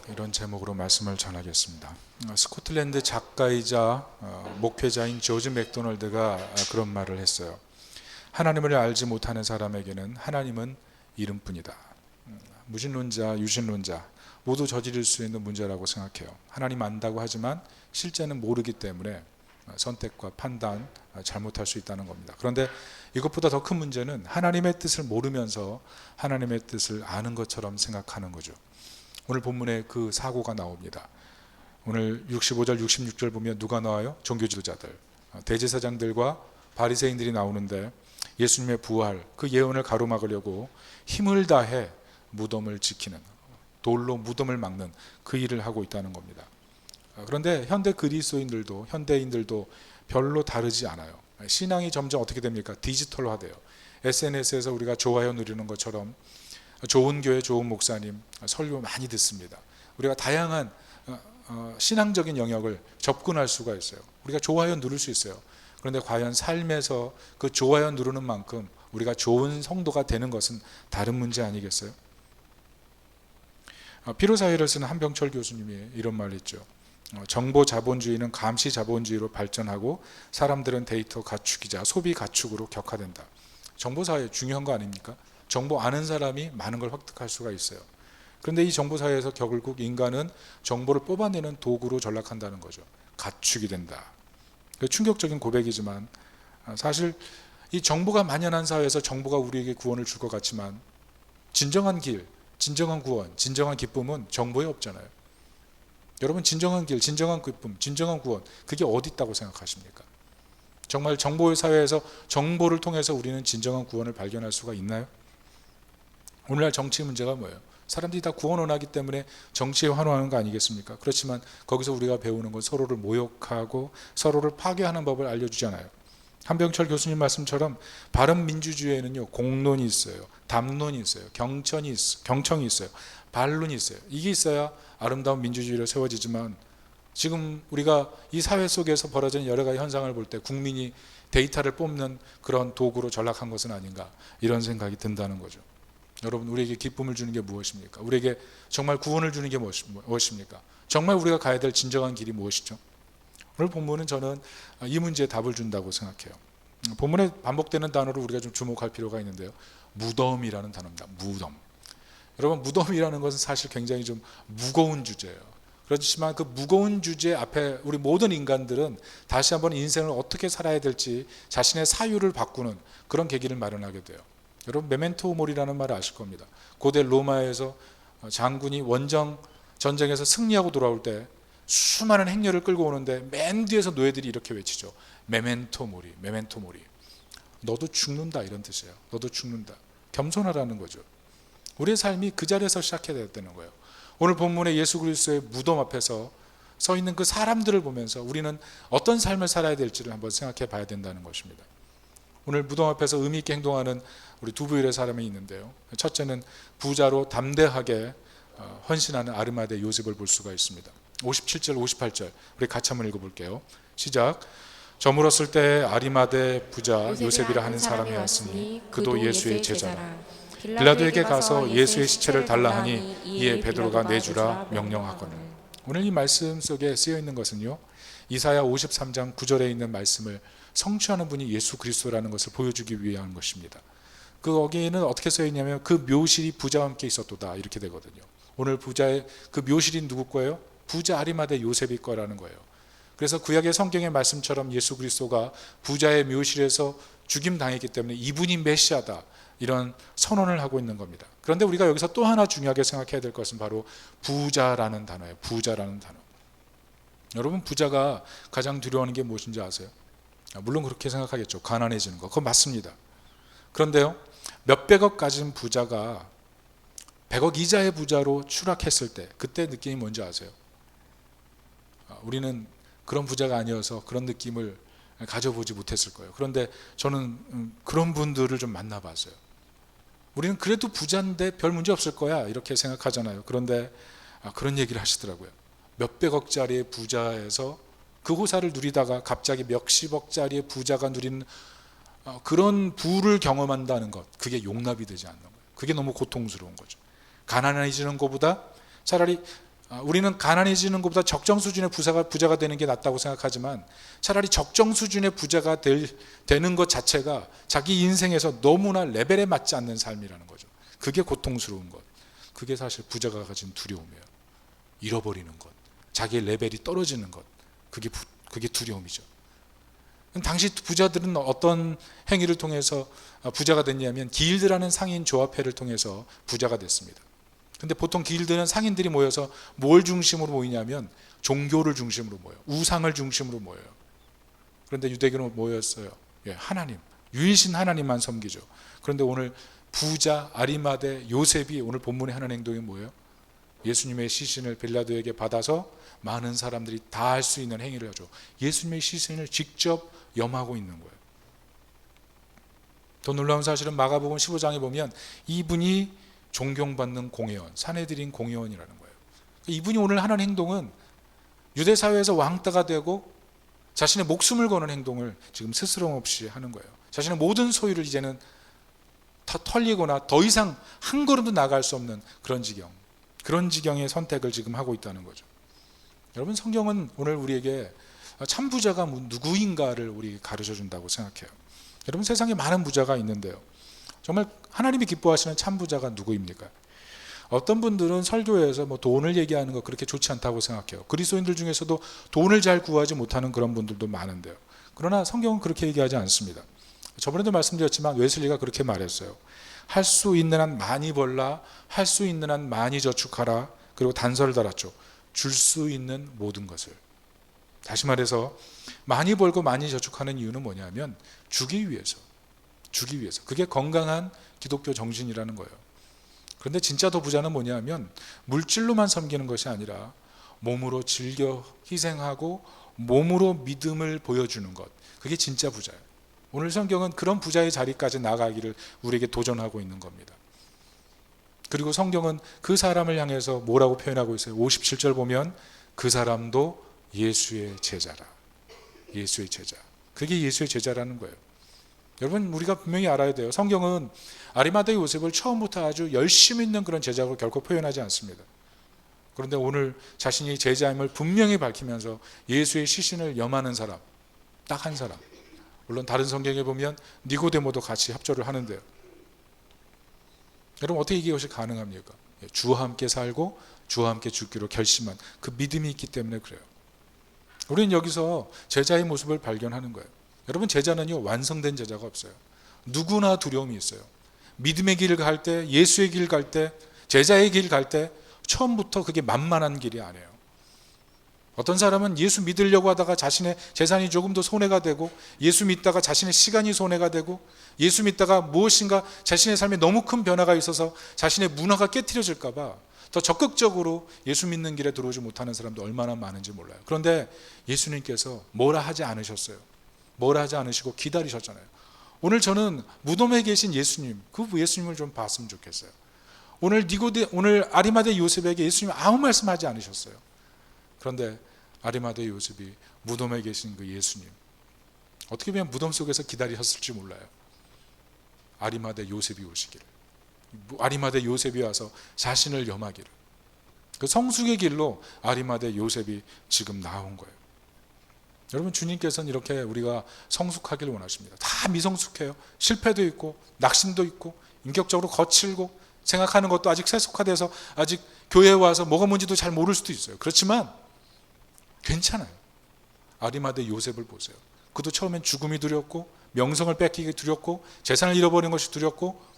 이런 제목으로 말씀을 전하겠습니다. 스코틀랜드 작가이자 목회자인 조지 맥도널드가 그런 말을 했어요. 하나님을 알지 못하는 사람에게는 하나님은 이름뿐이다. 무신론자, 유신론자 모두 저지를 수 있는 문제라고 생각해요. 하나님 안다고 하지만 실제는 모르기 때문에 선택과 판단 잘못할 수 있다는 겁니다. 그런데 이것보다 더 큰 문제는 하나님의 뜻을 모르면서 하나님의 뜻을 아는 것처럼 생각하는 거죠. 오늘 본문에 그 사고가 나옵니다. 오늘 65절 66절 보면 누가 나와요? 종교 지도자들, 대제사장들과 바리새인들이 나오는데 예수님의 부활, 그 예언을 가로막으려고 힘을 다해 무덤을 지키는, 돌로 무덤을 막는 그 일을 하고 있다는 겁니다. 그런데 현대 그리스도인들도, 현대인들도 별로 다르지 않아요. 신앙이 점점 어떻게 됩니까? 디지털화돼요. SNS에서 우리가 좋아요 누리는 것처럼 좋은 교회, 좋은 목사님 설교 많이 듣습니다. 우리가 다양한 신앙적인 영역을 접근할 수가 있어요. 우리가 좋아요 누를 수 있어요. 그런데 과연 삶에서 그 좋아요 누르는 만큼 우리가 좋은 성도가 되는 것은 다른 문제 아니겠어요? 피로사회를 쓰는 한병철 교수님이 이런 말을 했죠. 정보 자본주의는 감시 자본주의로 발전하고 사람들은 데이터 가축이자 소비 가축으로 격화된다. 정보사회 중요한 거 아닙니까? 정보 아는 사람이 많은 걸 획득할 수가 있어요. 그런데 이 정보사회에서 결국 인간은 정보를 뽑아내는 도구로 전락한다는 거죠. 가축이 된다. 충격적인 고백이지만 사실 이 정보가 만연한 사회에서 정보가 우리에게 구원을 줄 것 같지만 진정한 길, 진정한 구원, 진정한 기쁨은 정보에 없잖아요. 여러분, 진정한 길, 진정한 기쁨, 진정한 구원, 그게 어디 있다고 생각하십니까? 정말 정보의 사회에서 정보를 통해서 우리는 진정한 구원을 발견할 수가 있나요? 오늘날 정치 문제가 뭐예요? 사람들이 다 구원 원하기 때문에 정치에 환호하는 거 아니겠습니까? 그렇지만 거기서 우리가 배우는 건 서로를 모욕하고 서로를 파괴하는 법을 알려주잖아요. 한병철 교수님 말씀처럼 바른 민주주의에는요, 공론이 있어요, 담론이 있어요, 경청이 있어요, 반론이 있어요. 이게 있어야 아름다운 민주주의로 세워지지만 지금 우리가 이 사회 속에서 벌어지는 여러 가지 현상을 볼 때 국민이 데이터를 뽑는 그런 도구로 전락한 것은 아닌가, 이런 생각이 든다는 거죠. 여러분, 우리에게 기쁨을 주는 게 무엇입니까? 우리에게 정말 구원을 주는 게 무엇입니까? 정말 우리가 가야 될 진정한 길이 무엇이죠? 오늘 본문은 저는 이 문제에 답을 준다고 생각해요. 본문에 반복되는 단어로 우리가 좀 주목할 필요가 있는데요. 무덤이라는 단어입니다. 무덤. 여러분, 무덤이라는 것은 사실 굉장히 좀 무거운 주제예요. 그렇지만 그 무거운 주제 앞에 우리 모든 인간들은 다시 한번 인생을 어떻게 살아야 될지 자신의 사유를 바꾸는 그런 계기를 마련하게 돼요. 여러분, 메멘토 모리라는 말을 아실 겁니다. 고대 로마에서 장군이 원정 전쟁에서 승리하고 돌아올 때 수많은 행렬을 끌고 오는데 맨 뒤에서 노예들이 이렇게 외치죠. 메멘토 모리, 메멘토 모리. 너도 죽는다, 이런 뜻이에요. 너도 죽는다. 겸손하라는 거죠. 우리의 삶이 그 자리에서 시작해야 되는 거예요. 오늘 본문의 예수 그리스도의 무덤 앞에서 서 있는 그 사람들을 보면서 우리는 어떤 삶을 살아야 될지를 한번 생각해 봐야 된다는 것입니다. 오늘 무덤 앞에서 의미 있게 행동하는 우리 두 부류의 사람이 있는데요. 첫째는 부자로 담대하게 헌신하는 아르마대 요셉을 볼 수가 있습니다. 57절 58절 우리 같이 한번 읽어볼게요. 시작. 저물었을 때 아리마대 부자 요셉이라 하는 사람이 왔으니 그도 예수의 제자라. 빌라도에게 가서 예수의 시체를 달라 하니 이에 베드로가 내주라 명령하거늘. 오늘 이 말씀 속에 쓰여 있는 것은요, 이사야 53장 9절에 있는 말씀을 성취하는 분이 예수 그리스도라는 것을 보여주기 위한 것입니다. 거기에는 어떻게 써 있냐면 그 묘실이 부자와 함께 있었도다, 이렇게 되거든요. 오늘 부자의 그 묘실이 누구 거예요? 부자 아리마대 요셉이 거라는 거예요. 그래서 구약의 성경의 말씀처럼 예수 그리스도가 부자의 묘실에서 죽임당했기 때문에 이분이 메시아다, 이런 선언을 하고 있는 겁니다. 그런데 우리가 여기서 또 하나 중요하게 생각해야 될 것은 바로 부자라는 단어예요. 부자라는 단어. 여러분, 부자가 가장 두려워하는 게 무엇인지 아세요? 물론 그렇게 생각하겠죠. 가난해지는 거. 그건 맞습니다. 그런데요, 몇백억 가진 부자가 100억 이자의 부자로 추락했을 때 그때 느낌이 뭔지 아세요? 우리는 그런 부자가 아니어서 그런 느낌을 가져보지 못했을 거예요. 그런데 저는 그런 분들을 좀 만나봤어요. 우리는 그래도 부자인데 별 문제 없을 거야, 이렇게 생각하잖아요. 그런데 그런 얘기를 하시더라고요. 몇백억짜리의 부자에서 그 호사를 누리다가 갑자기 몇십억짜리의 부자가 누리는 그런 부를 경험한다는 것, 그게 용납이 되지 않는 거예요. 그게 너무 고통스러운 거죠. 가난해지는 것보다 차라리 우리는 가난해지는 것보다 적정 수준의 부자가 되는 게 낫다고 생각하지만 차라리 적정 수준의 부자가 되는 것 자체가 자기 인생에서 너무나 레벨에 맞지 않는 삶이라는 거죠. 그게 고통스러운 것. 그게 사실 부자가 가진 두려움이에요. 잃어버리는 것, 자기의 레벨이 떨어지는 것, 그게 두려움이죠. 당시 부자들은 어떤 행위를 통해서 부자가 됐냐면 길드라는 상인 조합회를 통해서 부자가 됐습니다. 근데 보통 길드는 상인들이 모여서 뭘 중심으로 모이냐면 종교를 중심으로 모여요. 우상을 중심으로 모여요. 그런데 유대교는 뭐였어요? 하나님, 유일신 하나님만 섬기죠. 그런데 오늘 부자 아리마대 요셉이 오늘 본문에 하는 행동이 뭐예요? 예수님의 시신을 빌라도에게 받아서 많은 사람들이 다 할 수 있는 행위를 하죠. 예수님의 시신을 직접 염하고 있는 거예요. 더 놀라운 사실은 마가복음 15장에 보면 이분이 존경받는 공회원, 사내들인 공회원이라는 거예요. 이분이 오늘 하는 행동은 유대 사회에서 왕따가 되고 자신의 목숨을 거는 행동을 지금 스스럼 없이 하는 거예요. 자신의 모든 소유를 이제는 다 털리거나 더 이상 한 걸음도 나갈 수 없는 그런 지경의 선택을 지금 하고 있다는 거죠. 여러분, 성경은 오늘 우리에게 참 부자가 누구인가를 우리 가르쳐 준다고 생각해요. 여러분, 세상에 많은 부자가 있는데요, 정말 하나님이 기뻐하시는 참 부자가 누구입니까? 어떤 분들은 설교에서 돈을 얘기하는 거 그렇게 좋지 않다고 생각해요. 그리스도인들 중에서도 돈을 잘 구하지 못하는 그런 분들도 많은데요. 그러나 성경은 그렇게 얘기하지 않습니다. 저번에도 말씀드렸지만 웨슬리가 그렇게 말했어요. 할 수 있는 한 많이 벌라, 할 수 있는 한 많이 저축하라. 그리고 단서를 달았죠. 줄 수 있는 모든 것을. 다시 말해서 많이 벌고 많이 저축하는 이유는 뭐냐면 주기 위해서. 그게 건강한 기독교 정신이라는 거예요. 그런데 진짜 더 부자는 뭐냐면 물질로만 섬기는 것이 아니라 몸으로 즐겨 희생하고 몸으로 믿음을 보여주는 것. 그게 진짜 부자예요. 오늘 성경은 그런 부자의 자리까지 나가기를 우리에게 도전하고 있는 겁니다. 그리고 성경은 그 사람을 향해서 뭐라고 표현하고 있어요? 57절 보면 그 사람도 예수의 제자라. 예수의 제자. 그게 예수의 제자라는 거예요. 여러분, 우리가 분명히 알아야 돼요. 성경은 아리마대 요셉을 처음부터 아주 열심히 있는 그런 제자로 결코 표현하지 않습니다. 그런데 오늘 자신이 제자임을 분명히 밝히면서 예수의 시신을 염하는 사람, 딱 한 사람. 물론 다른 성경에 보면 니고데모도 같이 합조를 하는데요. 여러분, 어떻게 이것이 가능합니까? 주와 함께 살고 주와 함께 죽기로 결심한 그 믿음이 있기 때문에 그래요. 우리는 여기서 제자의 모습을 발견하는 거예요. 여러분, 제자는요, 완성된 제자가 없어요. 누구나 두려움이 있어요. 믿음의 길을 갈 때, 예수의 길 갈 때, 제자의 길 갈 때 처음부터 그게 만만한 길이 아니에요. 어떤 사람은 예수 믿으려고 하다가 자신의 재산이 조금 더 손해가 되고, 예수 믿다가 자신의 시간이 손해가 되고, 예수 믿다가 무엇인가 자신의 삶에 너무 큰 변화가 있어서 자신의 문화가 깨트려질까 봐 더 적극적으로 예수 믿는 길에 들어오지 못하는 사람도 얼마나 많은지 몰라요. 그런데 예수님께서 뭐라 하지 않으셨어요. 뭐라 하지 않으시고 기다리셨잖아요. 오늘 저는 무덤에 계신 예수님, 그 예수님을 좀 봤으면 좋겠어요. 오늘 아리마대 요셉에게 예수님 아무 말씀하지 않으셨어요. 그런데 아리마대 요셉이 무덤에 계신 그 예수님, 어떻게 보면 무덤 속에서 기다리셨을지 몰라요. 아리마대 요셉이 오시기를, 아리마대 요셉이 와서 자신을 염하기를. 그 성숙의 길로 아리마대 요셉이 지금 나온 거예요. 여러분, 주님께서는 이렇게 우리가 성숙하기를 원하십니다. 다 미성숙해요. 실패도 있고 낙심도 있고 인격적으로 거칠고 생각하는 것도 아직 세속화돼서 아직 교회에 와서 뭐가 뭔지도 잘 모를 수도 있어요. 그렇지만 괜찮아요. 아리마대 요셉을 보세요. 그도 처음엔 죽음이 두렵고 명성을 뺏기기 두렵고 재산을 잃어버리는 것이 두렵고,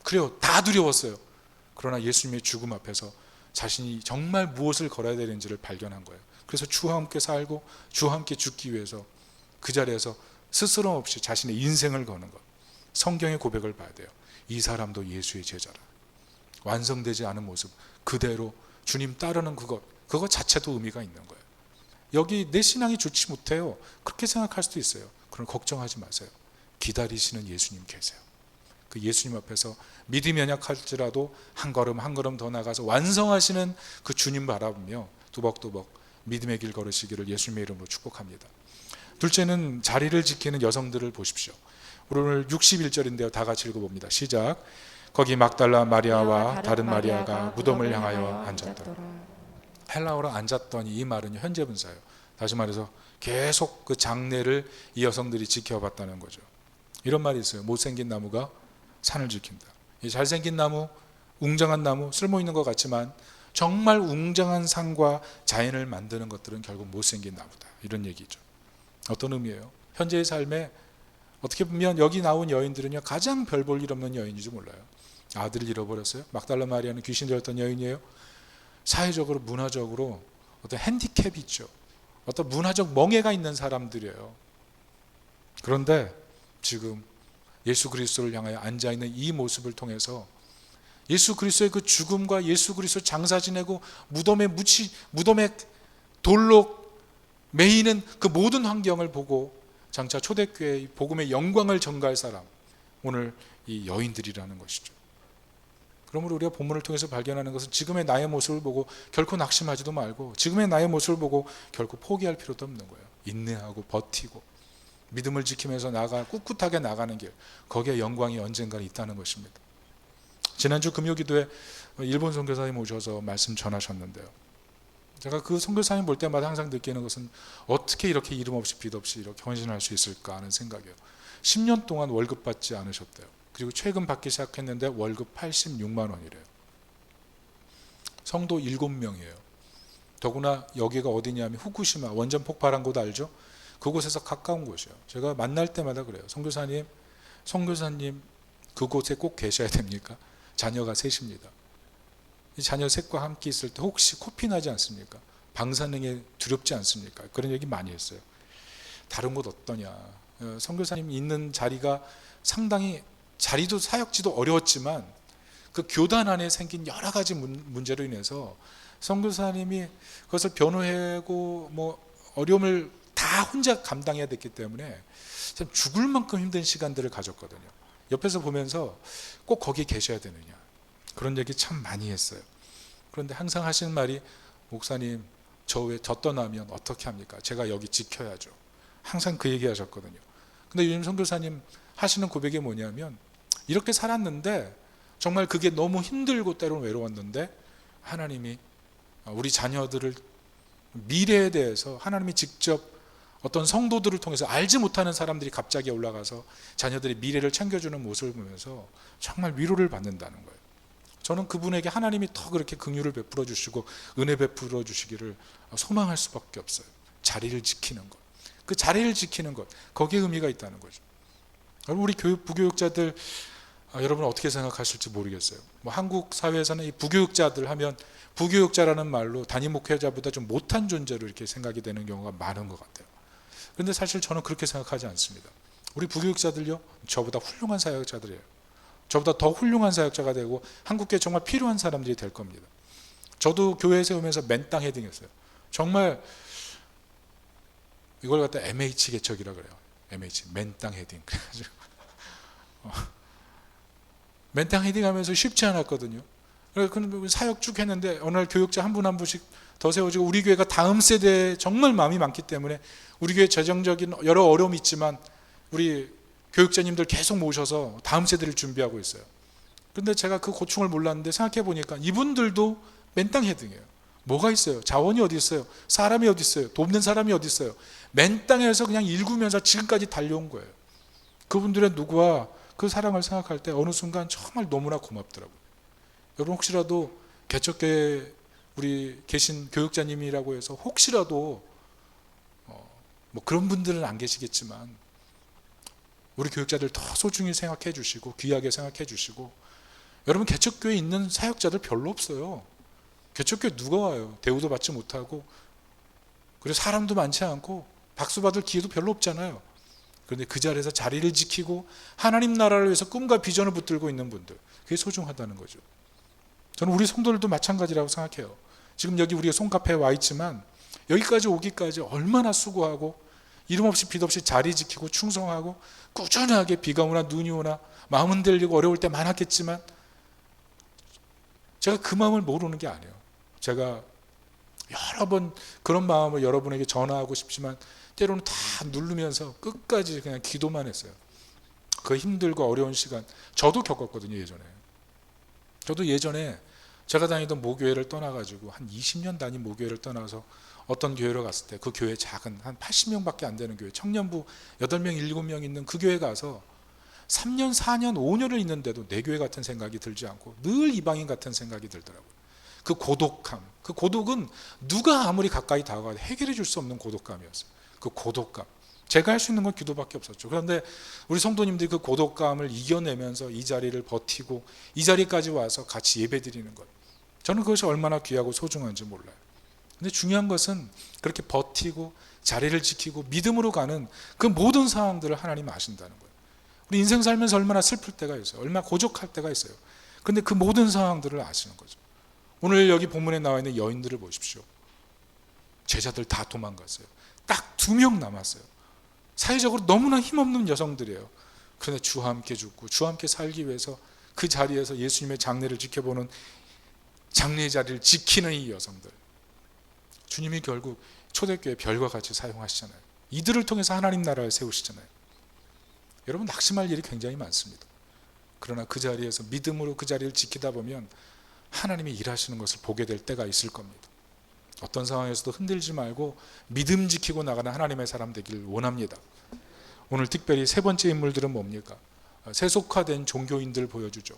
그래요, 다 두려웠어요. 그러나 예수님의 죽음 앞에서 자신이 정말 무엇을 걸어야 되는지를 발견한 거예요. 그래서 주와 함께 살고 주와 함께 죽기 위해서 그 자리에서 스스럼 없이 자신의 인생을 거는 것. 성경의 고백을 봐야 돼요. 이 사람도 예수의 제자라. 완성되지 않은 모습 그대로 주님 따르는 그것 자체도 의미가 있는 거예요. 여기 내 신앙이 좋지 못해요, 그렇게 생각할 수도 있어요. 그럼 걱정하지 마세요. 기다리시는 예수님 계세요. 그 예수님 앞에서 믿음이 연약할지라도 한 걸음 한 걸음 더 나가서 완성하시는 그 주님 바라보며 두벅두벅 믿음의 길 걸으시기를 예수님의 이름으로 축복합니다. 둘째는 자리를 지키는 여성들을 보십시오. 오늘 61절인데요. 다 같이 읽어봅니다. 시작. 거기 막달라 마리아와 다른 마리아가 무덤을 향하여 앉았더라. 헬라어로 앉았더니 이 말은 현재 분사예요. 다시 말해서 계속 그 장례를 이 여성들이 지켜봤다는 거죠. 이런 말이 있어요. 못생긴 나무가 산을 지킨다. 이 잘생긴 나무, 웅장한 나무, 쓸모있는 것 같지만 정말 웅장한 산과 자연을 만드는 것들은 결국 못생긴 나무다. 이런 얘기죠. 어떤 의미예요? 현재의 삶에 어떻게 보면 여기 나온 여인들은요, 가장 별 볼 일 없는 여인인지 몰라요. 아들을 잃어버렸어요. 막달라 마리아는 귀신 들렸던 여인이에요. 사회적으로, 문화적으로 어떤 핸디캡이 있죠. 어떤 문화적 멍해가 있는 사람들이에요. 그런데 지금 예수 그리스도를 향하여 앉아있는 이 모습을 통해서 예수 그리스도의 그 죽음과 예수 그리스도 장사 지내고 무덤에 돌로 매이는 그 모든 환경을 보고 장차 초대교회의 복음의 영광을 전가할 사람, 오늘 이 여인들이라는 것이죠. 그러므로 우리가 본문을 통해서 발견하는 것은 지금의 나의 모습을 보고 결코 낙심하지도 말고, 지금의 나의 모습을 보고 결코 포기할 필요도 없는 거예요. 인내하고 버티고 믿음을 지키면서 꿋꿋하게 나가는 길, 거기에 영광이 언젠가 있다는 것입니다. 지난주 금요기도에 일본 선교사님 오셔서 말씀 전하셨는데요, 제가 그 선교사님 볼 때마다 항상 느끼는 것은 어떻게 이렇게 이름 없이 빛 없이 이렇게 헌신할 수 있을까 하는 생각이에요. 10년 동안 월급 받지 않으셨대요. 그리고 최근 받기 시작했는데 월급 86만 원이래요. 성도 7명이에요. 더구나 여기가 어디냐면 후쿠시마 원전 폭발한 곳 알죠? 그곳에서 가까운 곳이에요. 제가 만날 때마다 그래요. 선교사님 그곳에 꼭 계셔야 됩니까? 자녀가 셋입니다. 이 자녀 셋과 함께 있을 때 혹시 코피 나지 않습니까? 방사능에 두렵지 않습니까? 그런 얘기 많이 했어요. 다른 곳 어떠냐? 선교사님 있는 자리가 상당히 자리도 사역지도 어려웠지만 그 교단 안에 생긴 여러 가지 문제로 인해서 선교사님이 그것을 변호하고 어려움을 다 혼자 감당해야 됐기 때문에 참 죽을 만큼 힘든 시간들을 가졌거든요. 옆에서 보면서 꼭 거기 계셔야 되느냐, 그런 얘기 참 많이 했어요. 그런데 항상 하시는 말이, 목사님 저 떠나면 어떻게 합니까? 제가 여기 지켜야죠. 항상 그 얘기 하셨거든요. 근데 요즘 선교사님 하시는 고백이 뭐냐면, 이렇게 살았는데 정말 그게 너무 힘들고 때로는 외로웠는데 하나님이 우리 자녀들을 미래에 대해서 하나님이 직접 어떤 성도들을 통해서 알지 못하는 사람들이 갑자기 올라가서 자녀들의 미래를 챙겨주는 모습을 보면서 정말 위로를 받는다는 거예요. 저는 그분에게 하나님이 더 그렇게 긍휼을 베풀어 주시고 은혜 베풀어 주시기를 소망할 수밖에 없어요. 자리를 지키는 것, 그 자리를 지키는 것, 거기에 의미가 있다는 거죠. 우리 부교육자들, 여러분 어떻게 생각하실지 모르겠어요. 한국 사회에서는 이 부교육자들 하면 부교육자라는 말로 담임 목회자보다 좀 못한 존재로 이렇게 생각이 되는 경우가 많은 것 같아요. 그런데 사실 저는 그렇게 생각하지 않습니다. 우리 부교육자들요, 저보다 훌륭한 사역자들이에요. 저보다 더 훌륭한 사역자가 되고 한국교회에 정말 필요한 사람들이 될 겁니다. 저도 교회 세우면서 맨땅 헤딩했어요. 정말 이걸 갖다 MH 개척이라 그래요. MH, 맨땅 헤딩. 그래가지고 맨땅 헤딩하면서 쉽지 않았거든요. 그래서 사역 쭉 했는데 어느 날 교육자 한 분 한 분씩 더 세워지고, 우리 교회가 다음 세대에 정말 마음이 많기 때문에 우리 교회 재정적인 여러 어려움이 있지만 우리 교육자님들 계속 모셔서 다음 세대를 준비하고 있어요. 그런데 제가 그 고충을 몰랐는데 생각해 보니까 이분들도 맨땅 헤딩이에요. 뭐가 있어요? 자원이 어디 있어요? 사람이 어디 있어요? 돕는 사람이 어디 있어요? 맨땅에서 그냥 일구면서 지금까지 달려온 거예요. 그분들의 누구와 그 사랑을 생각할 때 어느 순간 정말 너무나 고맙더라고요. 여러분 혹시라도 개척교회 우리 계신 교육자님이라고 해서 혹시라도 그런 분들은 안 계시겠지만 우리 교육자들 더 소중히 생각해 주시고 귀하게 생각해 주시고, 여러분 개척교회에 있는 사역자들 별로 없어요. 개척교회 누가 와요? 대우도 받지 못하고, 그리고 사람도 많지 않고 박수 받을 기회도 별로 없잖아요. 그런데 그 자리에서 자리를 지키고 하나님 나라를 위해서 꿈과 비전을 붙들고 있는 분들, 그게 소중하다는 거죠. 저는 우리 성도들도 마찬가지라고 생각해요. 지금 여기 우리가 손카페에 와 있지만 여기까지 오기까지 얼마나 수고하고 이름 없이 빛 없이 자리 지키고 충성하고 꾸준하게 비가 오나 눈이 오나 마음 흔들리고 어려울 때 많았겠지만, 제가 그 마음을 모르는 게 아니에요. 제가 여러 번 그런 마음을 여러분에게 전하고 싶지만 때로는 다 누르면서 끝까지 그냥 기도만 했어요. 그 힘들고 어려운 시간 저도 겪었거든요. 예전에 저도 예전에 제가 다니던 모교회를 떠나가지고 한 20년 다닌 모교회를 떠나서 어떤 교회로 갔을 때 그 교회 작은 한 80명밖에 안 되는 교회, 청년부 8명 7명 있는 그 교회 가서 3년 4년 5년을 있는데도 내 교회 같은 생각이 들지 않고 늘 이방인 같은 생각이 들더라고요. 그 고독함, 그 고독은 누가 아무리 가까이 다가가도 해결해 줄 수 없는 고독감이었어요. 그 고독감, 제가 할 수 있는 건 기도밖에 없었죠. 그런데 우리 성도님들이 그 고독감을 이겨내면서 이 자리를 버티고 이 자리까지 와서 같이 예배드리는 것, 저는 그것이 얼마나 귀하고 소중한지 몰라요. 근데 중요한 것은 그렇게 버티고 자리를 지키고 믿음으로 가는 그 모든 상황들을 하나님 아신다는 거예요. 우리 인생 살면서 얼마나 슬플 때가 있어요. 얼마나 고적할 때가 있어요. 근데 그 모든 상황들을 아시는 거죠. 오늘 여기 본문에 나와 있는 여인들을 보십시오. 제자들 다 도망갔어요. 딱 2명 남았어요. 사회적으로 너무나 힘없는 여성들이에요. 그런데 주와 함께 죽고 주와 함께 살기 위해서 그 자리에서 예수님의 장례를 지켜보는, 장례의 자리를 지키는 이 여성들, 주님이 결국 초대교회 별과 같이 사용하시잖아요. 이들을 통해서 하나님 나라를 세우시잖아요. 여러분, 낙심할 일이 굉장히 많습니다. 그러나 그 자리에서 믿음으로 그 자리를 지키다 보면 하나님이 일하시는 것을 보게 될 때가 있을 겁니다. 어떤 상황에서도 흔들지 말고 믿음 지키고 나가는 하나님의 사람 되길 원합니다. 오늘 특별히 세 번째 인물들은 뭡니까? 세속화된 종교인들 보여주죠.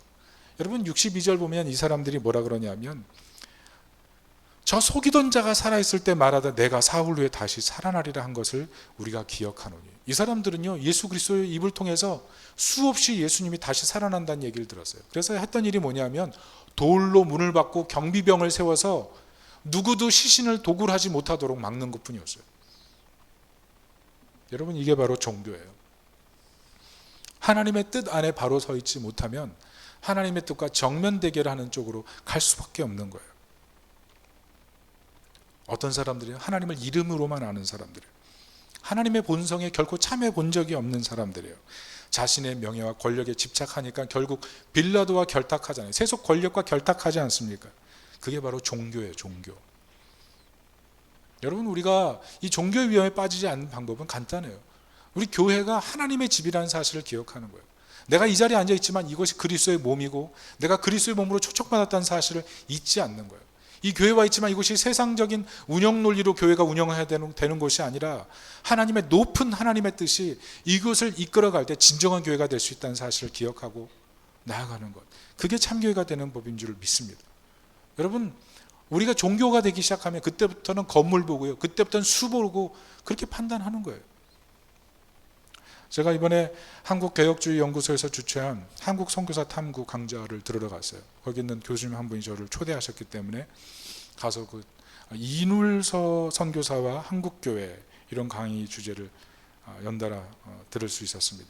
여러분, 62절 보면 이 사람들이 뭐라 그러냐면, 저 속이던 자가 살아있을 때 말하다 내가 사흘 후에 다시 살아나리라 한 것을 우리가 기억하노니. 이 사람들은요, 예수 그리스도의 입을 통해서 수없이 예수님이 다시 살아난다는 얘기를 들었어요. 그래서 했던 일이 뭐냐면 돌로 문을 받고 경비병을 세워서 누구도 시신을 도굴하지 못하도록 막는 것뿐이었어요. 여러분, 이게 바로 종교예요. 하나님의 뜻 안에 바로 서 있지 못하면 하나님의 뜻과 정면 대결하는 쪽으로 갈 수밖에 없는 거예요. 어떤 사람들이 하나님을 이름으로만 아는 사람들이에요. 하나님의 본성에 결코 참여 본 적이 없는 사람들이에요. 자신의 명예와 권력에 집착하니까 결국 빌라도와 결탁하잖아요. 세속 권력과 결탁하지 않습니까? 그게 바로 종교예요, 종교. 여러분, 우리가 이 종교의 위험에 빠지지 않는 방법은 간단해요. 우리 교회가 하나님의 집이라는 사실을 기억하는 거예요. 내가 이 자리에 앉아있지만 이것이 그리스도의 몸이고 내가 그리스도의 몸으로 초청받았다는 사실을 잊지 않는 거예요. 이 교회와 있지만 이것이 세상적인 운영 논리로 교회가 운영해야 되는 것이 아니라 하나님의 높은 하나님의 뜻이 이것을 이끌어갈 때 진정한 교회가 될 수 있다는 사실을 기억하고 나아가는 것, 그게 참교회가 되는 법인 줄 믿습니다. 여러분, 우리가 종교가 되기 시작하면 그때부터는 건물 보고요, 그때부터는 수 보고 그렇게 판단하는 거예요. 제가 이번에 한국개혁주의연구소에서 주최한 한국 선교사 탐구 강좌를 들으러 갔어요. 거기 있는 교수님 한 분이 저를 초대하셨기 때문에 가서 그 이눌서 선교사와 한국교회 이런 강의 주제를 연달아 들을 수 있었습니다.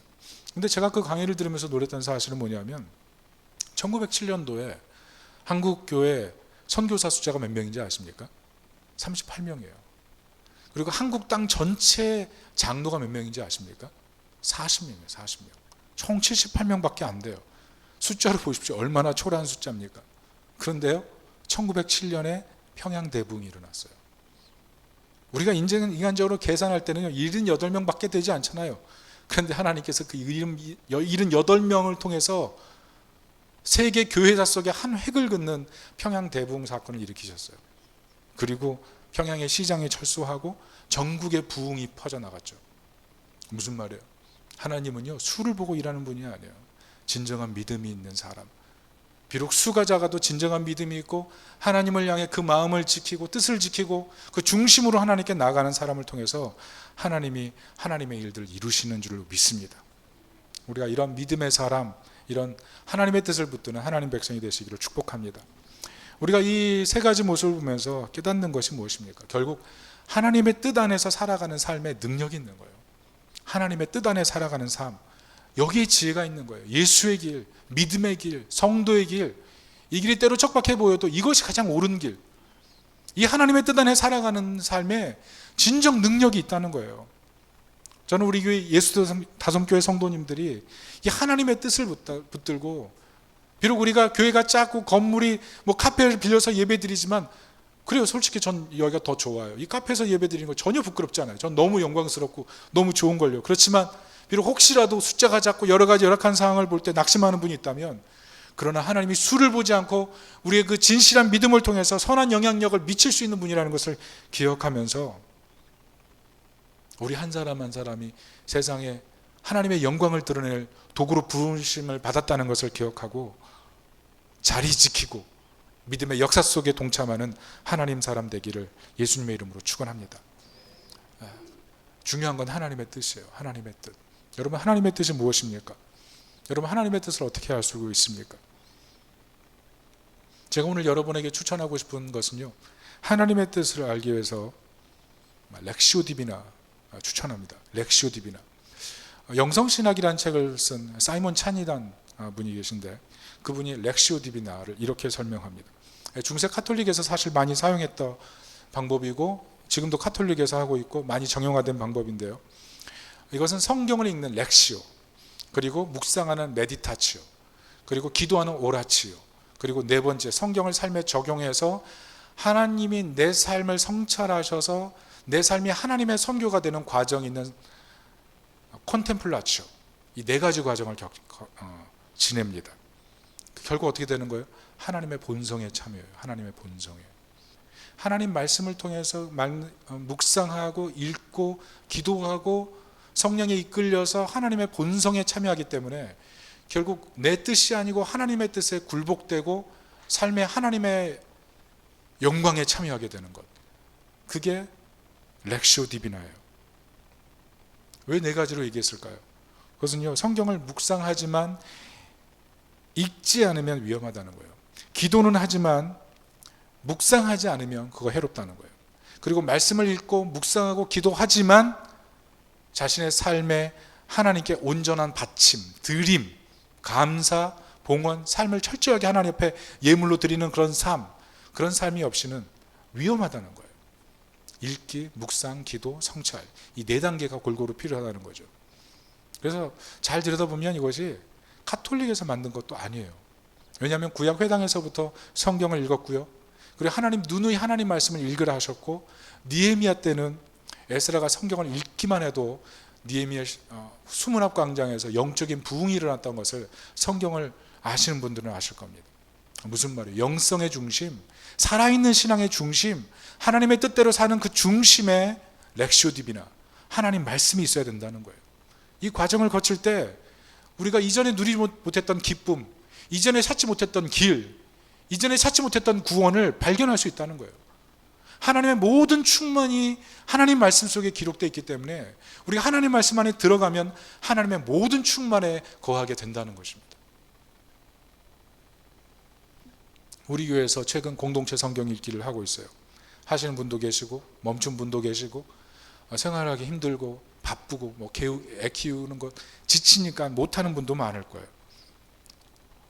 근데 제가 그 강의를 들으면서 노렸던 사실은 뭐냐면 1907년도에 한국교회 선교사 숫자가 몇 명인지 아십니까? 38명이에요. 그리고 한국 땅 전체 장로가 몇 명인지 아십니까? 40명이에요. 40명. 총 78명밖에 안 돼요. 숫자로 보십시오. 얼마나 초라한 숫자입니까? 그런데요, 1907년에 평양 대붕이 일어났어요. 우리가 인간적으로 계산할 때는 78명밖에 되지 않잖아요. 그런데 하나님께서 그 78명을 통해서 세계 교회사 속에 한 획을 긋는 평양 대붕 사건을 일으키셨어요. 그리고 평양의 시장에 철수하고 전국에 부흥이 퍼져나갔죠. 무슨 말이에요? 하나님은요, 수를 보고 일하는 분이 아니에요. 진정한 믿음이 있는 사람, 비록 수가 작아도 진정한 믿음이 있고 하나님을 향해 그 마음을 지키고 뜻을 지키고 그 중심으로 하나님께 나아가는 사람을 통해서 하나님이 하나님의 일들을 이루시는 줄로 믿습니다. 우리가 이런 믿음의 사람, 이런 하나님의 뜻을 붙드는 하나님 백성이 되시기를 축복합니다. 우리가 이 세 가지 모습을 보면서 깨닫는 것이 무엇입니까? 결국 하나님의 뜻 안에서 살아가는 삶에 능력이 있는 거예요. 하나님의 뜻 안에 살아가는 삶, 여기에 지혜가 있는 거예요. 예수의 길, 믿음의 길, 성도의 길, 이 길이 때로 척박해 보여도 이것이 가장 옳은 길, 이 하나님의 뜻 안에 살아가는 삶에 진정 능력이 있다는 거예요. 저는 우리 교회 다솜교회 성도님들이 이 하나님의 뜻을 붙들고, 비록 우리가 교회가 작고 건물이 카페를 빌려서 예배드리지만, 그래요, 솔직히 전 여기가 더 좋아요. 이 카페에서 예배드리는 거 전혀 부끄럽지 않아요. 전 너무 영광스럽고 너무 좋은 걸요. 그렇지만 비록 혹시라도 숫자가 작고 여러 가지 열악한 상황을 볼 때 낙심하는 분이 있다면, 그러나 하나님이 수를 보지 않고 우리의 그 진실한 믿음을 통해서 선한 영향력을 미칠 수 있는 분이라는 것을 기억하면서 우리 한 사람 한 사람이 세상에 하나님의 영광을 드러낼 도구로 부르심을 받았다는 것을 기억하고 자리 지키고 믿음의 역사 속에 동참하는 하나님 사람 되기를 예수님의 이름으로 축원합니다. 중요한 건 하나님의 뜻이에요. 하나님의 뜻. 여러분, 하나님의 뜻이 무엇입니까? 여러분, 하나님의 뜻을 어떻게 알 수 있습니까? 제가 오늘 여러분에게 추천하고 싶은 것은요, 하나님의 뜻을 알기 위해서 렉시오 디비나 추천합니다. 렉시오 디비나. 영성신학이라는 책을 쓴 사이먼 찬이라는 분이 계신데 그분이 렉시오 디비나를 이렇게 설명합니다. 중세 카톨릭에서 사실 많이 사용했던 방법이고 지금도 카톨릭에서 하고 있고 많이 정형화된 방법인데요, 이것은 성경을 읽는 렉시오, 그리고 묵상하는 메디타치오, 그리고 기도하는 오라치오, 그리고 네 번째 성경을 삶에 적용해서 하나님이 내 삶을 성찰하셔서 내 삶이 하나님의 선교가 되는 과정이 있는 콘템플라치오, 이 네 가지 과정을 지냅니다. 결국 어떻게 되는 거예요? 하나님의 본성에 참여해요. 하나님의 본성에. 하나님 말씀을 통해서 묵상하고 읽고 기도하고 성령에 이끌려서 하나님의 본성에 참여하기 때문에 결국 내 뜻이 아니고 하나님의 뜻에 굴복되고 삶의 하나님의 영광에 참여하게 되는 것, 그게 렉시오 디비나예요. 왜 네 가지로 얘기했을까요? 그것은요, 성경을 묵상하지만 읽지 않으면 위험하다는 거예요. 기도는 하지만 묵상하지 않으면 그거 해롭다는 거예요. 그리고 말씀을 읽고 묵상하고 기도하지만 자신의 삶에 하나님께 온전한 바침, 드림, 감사, 봉헌, 삶을 철저하게 하나님 앞에 예물로 드리는 그런 삶이 없이는 위험하다는 거예요. 읽기, 묵상, 기도, 성찰, 이 네 단계가 골고루 필요하다는 거죠. 그래서 잘 들여다보면 이것이 카톨릭에서 만든 것도 아니에요. 왜냐하면 구약 회당에서부터 성경을 읽었고요, 그리고 누누이 하나님 말씀을 읽으라 하셨고, 느헤미야 때는 에스라가 성경을 읽기만 해도 느헤미야 수문앞 광장에서 영적인 부흥이 일어났던 것을 성경을 아시는 분들은 아실 겁니다. 무슨 말이에요? 영성의 중심, 살아있는 신앙의 중심, 하나님의 뜻대로 사는 그 중심에 렉시오 디비나, 하나님 말씀이 있어야 된다는 거예요. 이 과정을 거칠 때 우리가 이전에 누리지 못했던 기쁨, 이전에 찾지 못했던 길, 이전에 찾지 못했던 구원을 발견할 수 있다는 거예요. 하나님의 모든 충만이 하나님 말씀 속에 기록되어 있기 때문에 우리가 하나님 말씀 안에 들어가면 하나님의 모든 충만에 거하게 된다는 것입니다. 우리 교회에서 최근 공동체 성경 읽기를 하고 있어요. 하시는 분도 계시고 멈춘 분도 계시고, 생활하기 힘들고 바쁘고 애 키우는 것 지치니까 못하는 분도 많을 거예요.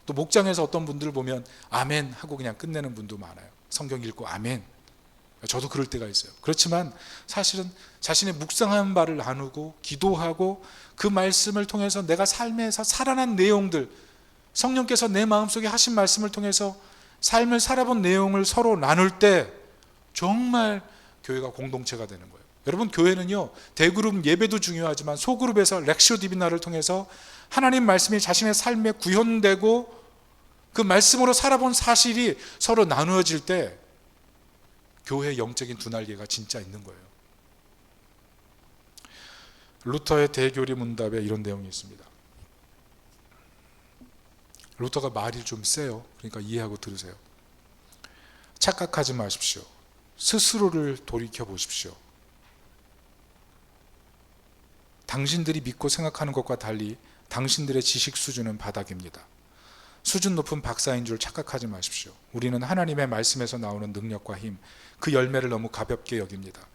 또 목장에서 어떤 분들을 보면 아멘 하고 그냥 끝내는 분도 많아요. 성경 읽고 아멘. 저도 그럴 때가 있어요. 그렇지만 사실은 자신의 묵상한 바를 나누고 기도하고 그 말씀을 통해서 내가 삶에서 살아난 내용들, 성령께서 내 마음속에 하신 말씀을 통해서 삶을 살아본 내용을 서로 나눌 때 정말 교회가 공동체가 되는 거예요. 여러분, 교회는요, 대그룹 예배도 중요하지만 소그룹에서 렉시오 디비나를 통해서 하나님 말씀이 자신의 삶에 구현되고 그 말씀으로 살아본 사실이 서로 나누어질 때 교회의 영적인 두 날개가 진짜 있는 거예요. 루터의 대교리 문답에 이런 내용이 있습니다. 루터가 말이 좀 세요. 그러니까 이해하고 들으세요. 착각하지 마십시오. 스스로를 돌이켜 보십시오. 당신들이 믿고 생각하는 것과 달리 당신들의 지식 수준은 바닥입니다. 수준 높은 박사인 줄 착각하지 마십시오. 우리는 하나님의 말씀에서 나오는 능력과 힘, 그 열매를 너무 가볍게 여깁니다.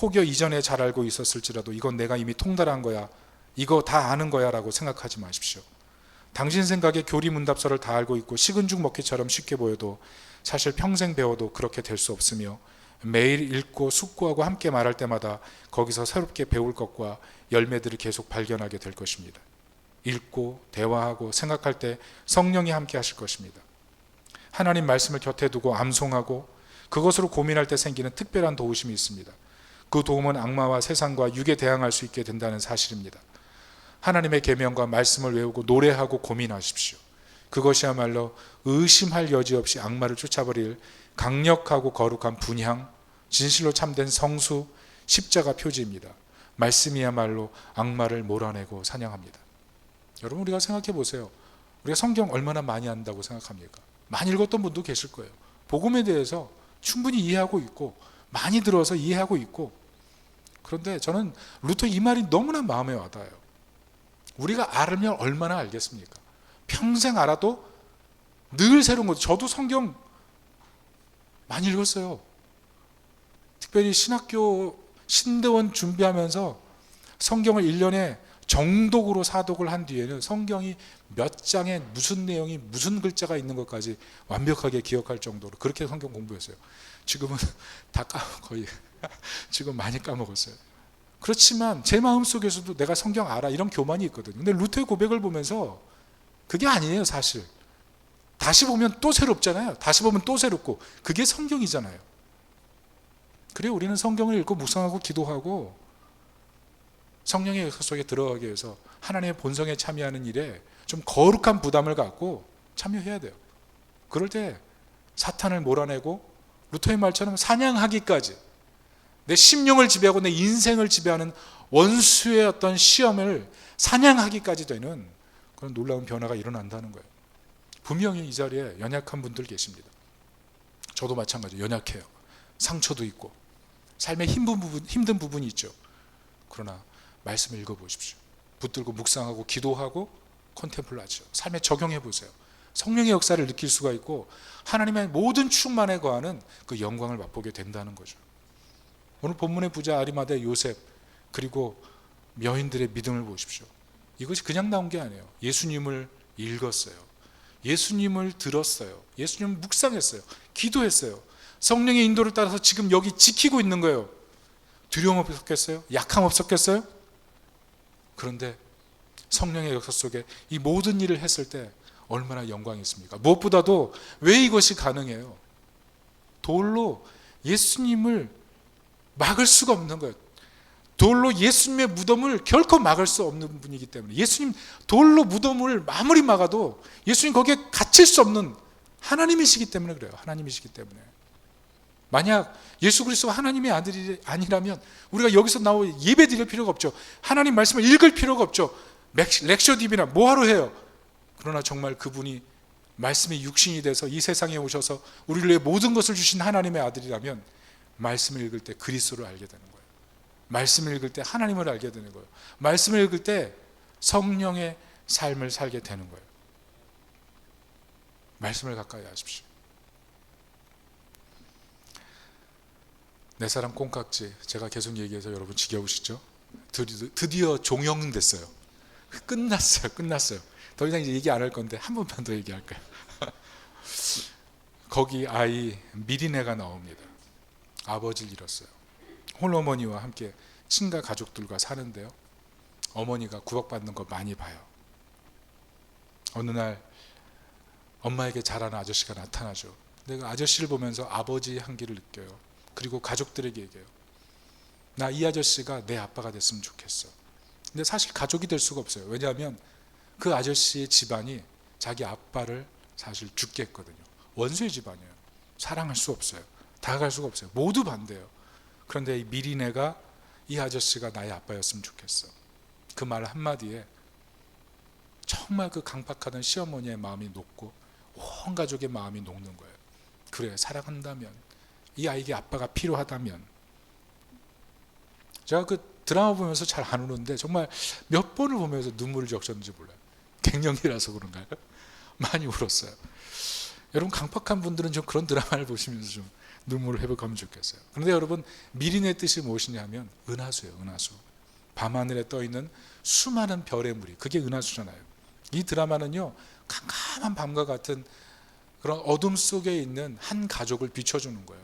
혹여 이전에 잘 알고 있었을지라도 이건 내가 이미 통달한 거야, 이거 다 아는 거야 라고 생각하지 마십시오. 당신 생각에 교리 문답서를 다 알고 있고 식은 죽 먹기처럼 쉽게 보여도 사실 평생 배워도 그렇게 될 수 없으며, 매일 읽고 숙고하고 함께 말할 때마다 거기서 새롭게 배울 것과 열매들을 계속 발견하게 될 것입니다. 읽고 대화하고 생각할 때 성령이 함께 하실 것입니다. 하나님 말씀을 곁에 두고 암송하고 그것으로 고민할 때 생기는 특별한 도우심이 있습니다. 그 도움은 악마와 세상과 육에 대항할 수 있게 된다는 사실입니다. 하나님의 계명과 말씀을 외우고 노래하고 고민하십시오. 그것이야말로 의심할 여지 없이 악마를 쫓아버릴 강력하고 거룩한 분향, 진실로 참된 성수, 십자가 표지입니다. 말씀이야말로 악마를 몰아내고 사냥합니다. 여러분, 우리가 생각해 보세요. 우리가 성경 얼마나 많이 안다고 생각합니까? 많이 읽었던 분도 계실 거예요. 복음에 대해서 충분히 이해하고 있고 많이 들어서 이해하고 있고, 그런데 저는 루터 이 말이 너무나 마음에 와닿아요. 우리가 알면 얼마나 알겠습니까? 평생 알아도 늘 새로운 것. 저도 성경 많이 읽었어요. 특별히 신학교 신대원 준비하면서 성경을 1년에 정독으로 사독을 한 뒤에는 성경이 몇 장에 무슨 내용이 무슨 글자가 있는 것까지 완벽하게 기억할 정도로 그렇게 성경 공부했어요. 지금은 다 거의 지금 많이 까먹었어요. 그렇지만 제 마음속에서도 내가 성경 알아 이런 교만이 있거든요. 근데 루터의 고백을 보면서 그게 아니에요. 사실 다시 보면 또 새롭잖아요. 다시 보면 또 새롭고, 그게 성경이잖아요. 그래요. 우리는 성경을 읽고 묵상하고 기도하고 성령의 역사 속에 들어가기 위해서 하나님의 본성에 참여하는 일에 좀 거룩한 부담을 갖고 참여해야 돼요. 그럴 때 사탄을 몰아내고 루터의 말처럼 사냥하기까지, 내 심령을 지배하고 내 인생을 지배하는 원수의 어떤 시험을 사냥하기까지 되는 그런 놀라운 변화가 일어난다는 거예요. 분명히 이 자리에 연약한 분들 계십니다. 저도 마찬가지예요. 연약해요. 상처도 있고 삶에 힘든 부분이 있죠. 그러나 말씀을 읽어보십시오. 붙들고 묵상하고 기도하고 컨템플라죠. 삶에 적용해 보세요. 성령의 역사를 느낄 수가 있고 하나님의 모든 충만에 거하는 그 영광을 맛보게 된다는 거죠. 오늘 본문의 부자 아리마대 요셉, 그리고 여인들의 믿음을 보십시오. 이것이 그냥 나온 게 아니에요. 예수님을 읽었어요. 예수님을 들었어요. 예수님을 묵상했어요. 기도했어요. 성령의 인도를 따라서 지금 여기 지키고 있는 거예요. 두려움 없었겠어요? 약함 없었겠어요? 그런데 성령의 역사 속에 이 모든 일을 했을 때 얼마나 영광이 있습니까? 무엇보다도 왜 이것이 가능해요? 돌로 예수님을 막을 수가 없는 거예요. 돌로 예수님의 무덤을 결코 막을 수 없는 분이기 때문에, 예수님 돌로 무덤을 아무리 막아도 예수님 거기에 갇힐 수 없는 하나님이시기 때문에 그래요. 하나님이시기 때문에. 만약 예수 그리스도가 하나님의 아들이 아니라면 우리가 여기서 나오 예배 드릴 필요가 없죠. 하나님 말씀을 읽을 필요가 없죠. 렉셔 딥이나 뭐하러 해요? 그러나 정말 그분이 말씀이 육신이 돼서 이 세상에 오셔서 우리를 위해 모든 것을 주신 하나님의 아들이라면 말씀을 읽을 때 그리스도를 알게 되는 거예요. 말씀을 읽을 때 하나님을 알게 되는 거예요. 말씀을 읽을 때 성령의 삶을 살게 되는 거예요. 말씀을 가까이 하십시오. 내 사랑 콩깍지, 제가 계속 얘기해서 여러분 지겨우시죠? 드디어 종영됐어요. 끝났어요. 더 이상 이제 얘기 안 할 건데 한 번만 더 얘기할까요? 거기 아이 미리네가 나옵니다. 아버지를 잃었어요. 홀어머니와 함께 친가 가족들과 사는데요, 어머니가 구박받는 거 많이 봐요. 어느 날 엄마에게 잘하는 아저씨가 나타나죠. 근데 그 아저씨를 보면서 아버지의 향기를 느껴요. 그리고 가족들에게 얘기해요. 나 이 아저씨가 내 아빠가 됐으면 좋겠어. 근데 사실 가족이 될 수가 없어요. 왜냐하면 그 아저씨의 집안이 자기 아빠를 사실 죽게 했거든요. 원수의 집안이에요. 사랑할 수 없어요. 다가갈 수가 없어요. 모두 반대예요. 그런데 이 미리네가 이 아저씨가 나의 아빠였으면 좋겠어. 그 말 한마디에 정말 그 강박하던 시어머니의 마음이 녹고 온 가족의 마음이 녹는 거예요. 그래, 사랑한다면, 이 아이에게 아빠가 필요하다면. 제가 그 드라마 보면서 잘 안 우는데 정말 몇 번을 보면서 눈물을 적셨는지 몰라요. 갱년기라서 그런가요? 많이 울었어요. 여러분, 강박한 분들은 좀 그런 드라마를 보시면서 좀 눈물을 회복하면 좋겠어요. 그런데 여러분, 미리네 뜻이 무엇이냐면 은하수예요. 은하수. 밤하늘에 떠있는 수많은 별의 무리, 그게 은하수잖아요. 이 드라마는요, 캄캄한 밤과 같은 그런 어둠 속에 있는 한 가족을 비춰주는 거예요.